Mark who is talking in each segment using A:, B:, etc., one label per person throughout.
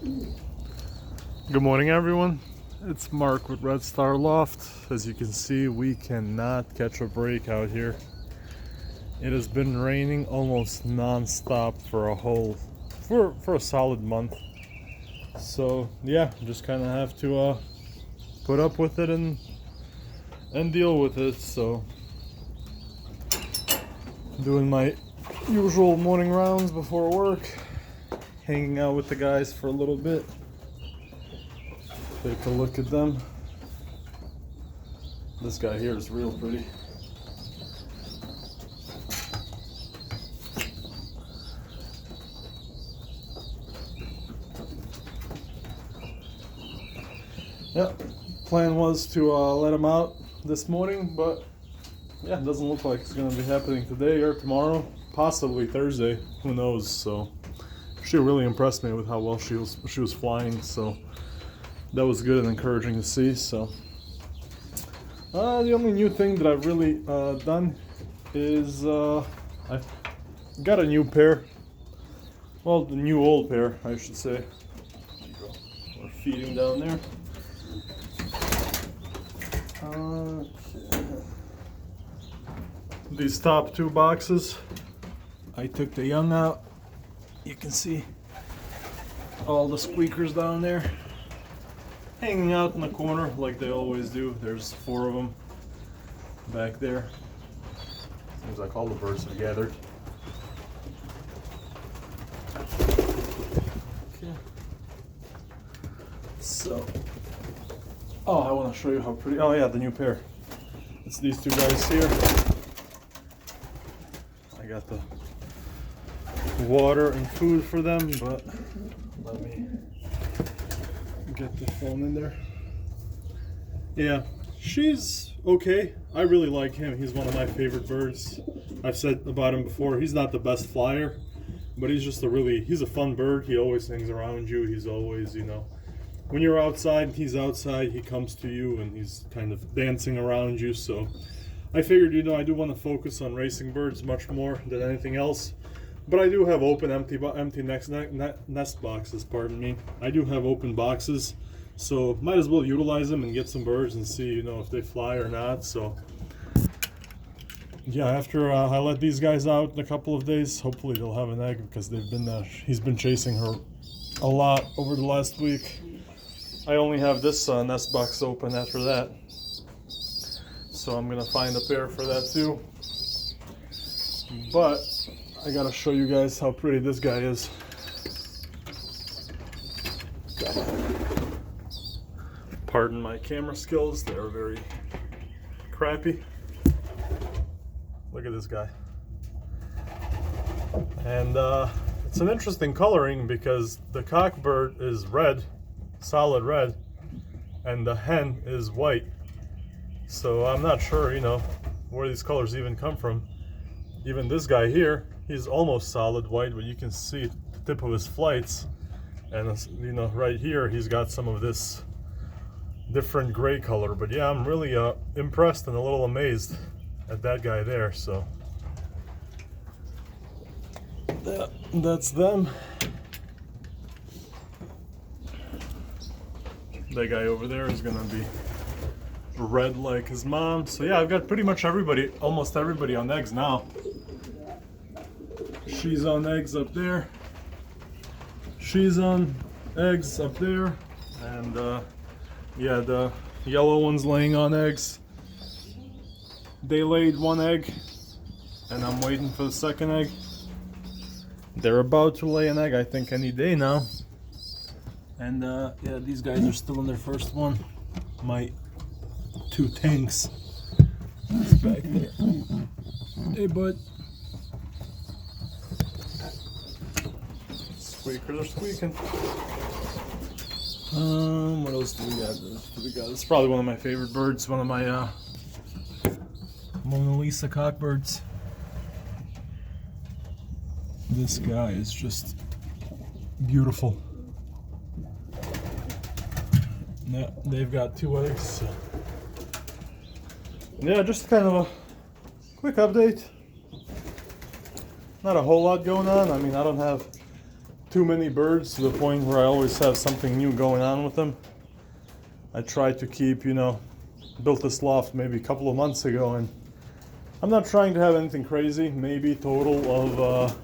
A: Good morning, everyone. It's Mark with Red Star Loft. As you can see, we cannot catch a break out here. It has been raining almost non-stop for a solid month. So yeah, just kind of have to put up with it and deal with it. So doing my usual morning rounds before work, hanging out with the guys for a little bit. Take a look at them. This guy here is real pretty. Yeah, plan was to let him out this morning, but yeah, it doesn't look like it's going to be happening today or tomorrow, possibly Thursday, who knows. So she really impressed me with how well she was flying, so that was good and encouraging to see. So the only new thing that I've really done is I got a new pair. Well, the new old pair, I should say. We're feeding down there. These top two boxes, I took the young out. You can see all the squeakers down there hanging out in the corner like they always do. There's 4 of them back there. Seems like all the birds have gathered. Okay. So, I want to show you how pretty. Oh yeah, the new pair. It's these two guys here. I got the water and food for them, but let me get the phone in there. Yeah, she's okay. I really like him. He's one of my favorite birds. I've said about him before, he's not the best flyer, but he's just he's a fun bird. He always hangs around you. He's always, when you're outside, he's outside, he comes to you and he's kind of dancing around you. So I figured, I do want to focus on racing birds much more than anything else. But I do have open empty nest boxes, pardon me. I do have open boxes, so might as well utilize them and get some birds and see, if they fly or not. So yeah, after I let these guys out in a couple of days, hopefully they'll have an egg, because he's been chasing her a lot over the last week. I only have this nest box open after that, so I'm gonna find a pair for that too. But I gotta show you guys how pretty this guy is. Pardon my camera skills, they are very crappy. Look at this guy. And it's an interesting coloring, because the cockbird is red, solid red, and the hen is white. So I'm not sure, where these colors even come from. Even this guy here, he's almost solid white, but you can see the tip of his flights. And right here, he's got some of this different gray color. But yeah, I'm really impressed and a little amazed at that guy there. So that's them. That guy over there is gonna be red like his mom. So yeah, I've got pretty much almost everybody on eggs now. She's on eggs up there. She's on eggs up there. And yeah, the yellow one's laying on eggs. They laid 1 egg, and I'm waiting for the 2nd egg. They're about to lay an egg, I think, any day now. And yeah, these guys are still in their first one. My 2 tanks is back there. Hey, bud. Squeakers are squeaking. What else do we got? This is probably one of my favorite birds. One of my Mona Lisa cockbirds. This guy is just beautiful. Yeah, they've got 2 eggs. So. Yeah, just kind of a quick update. Not a whole lot going on. I mean, I don't have too many birds to the point where I always have something new going on with them. I tried to keep, you know, built this loft maybe a couple of months ago, and I'm not trying to have anything crazy. Maybe total of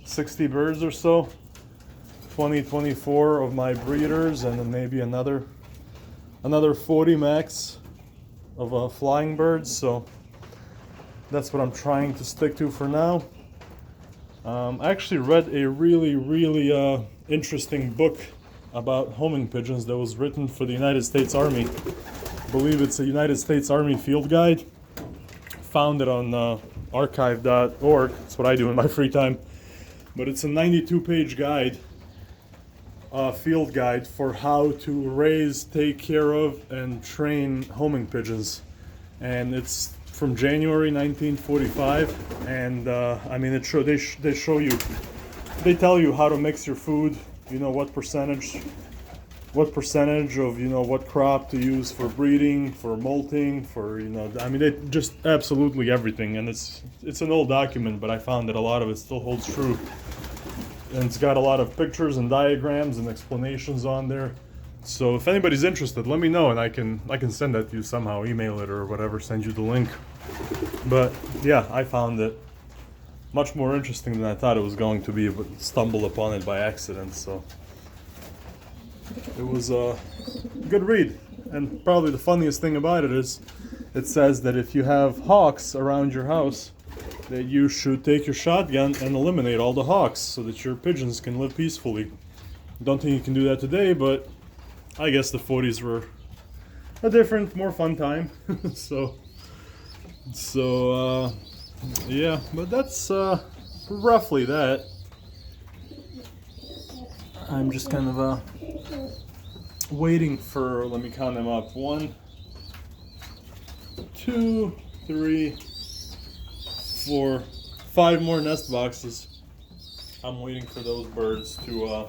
A: 60 birds or so. 24 of my breeders, and then maybe another 40 max of flying birds. So that's what I'm trying to stick to for now. I actually read a really interesting book about homing pigeons that was written for the United States Army. I believe it's a United States Army field guide. Found it on archive.org. That's what I do in my free time. But it's a 92-page guide, field guide for how to raise, take care of, and train homing pigeons. And it's from January 1945, and I mean, they show you, they tell you how to mix your food, you know, what percentage of, you know, what crop to use for breeding, for molting, for, you know, I mean, they just absolutely everything. And it's an old document, but I found that a lot of it still holds true, and it's got a lot of pictures and diagrams and explanations on there. So if anybody's interested, let me know, and I can send that to you somehow, email it or whatever, send you the link. But yeah, I found it much more interesting than I thought it was going to be, but stumbled upon it by accident. So it was a good read. And probably the funniest thing about it is it says that if you have hawks around your house, that you should take your shotgun and eliminate all the hawks so that your pigeons can live peacefully. Don't think you can do that today, but I guess the 40s were a different, more fun time. so yeah, but that's roughly that. I'm just kind of waiting for, let me count them up, 1, 2, 3, 4, 5 more nest boxes. I'm waiting for those birds to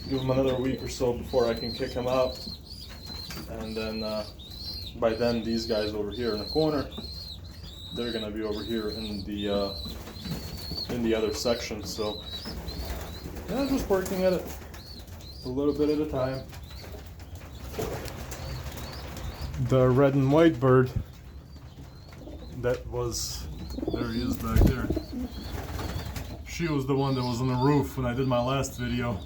A: give them another week or so before I can kick them out, and then by then these guys over here in the corner, they're gonna be over here in the other section. So yeah, just working at it a little bit at a time. The red and white bird that was, there he is back there. She was the one that was on the roof when I did my last video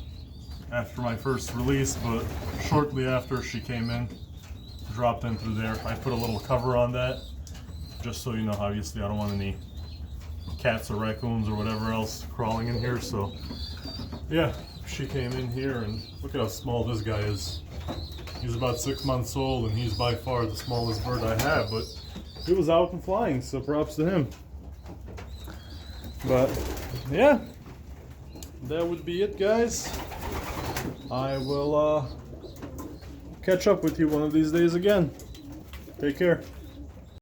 A: after my first release, but shortly after she came in, dropped in through there. I put a little cover on that, just so you know, obviously I don't want any cats or raccoons or whatever else crawling in here. So yeah, she came in here, and look at how small this guy is. He's about 6 months old, and he's by far the smallest bird I have, but he was out and flying, so props to him. But yeah, that would be it, guys. I will catch up with you one of these days again. Take care.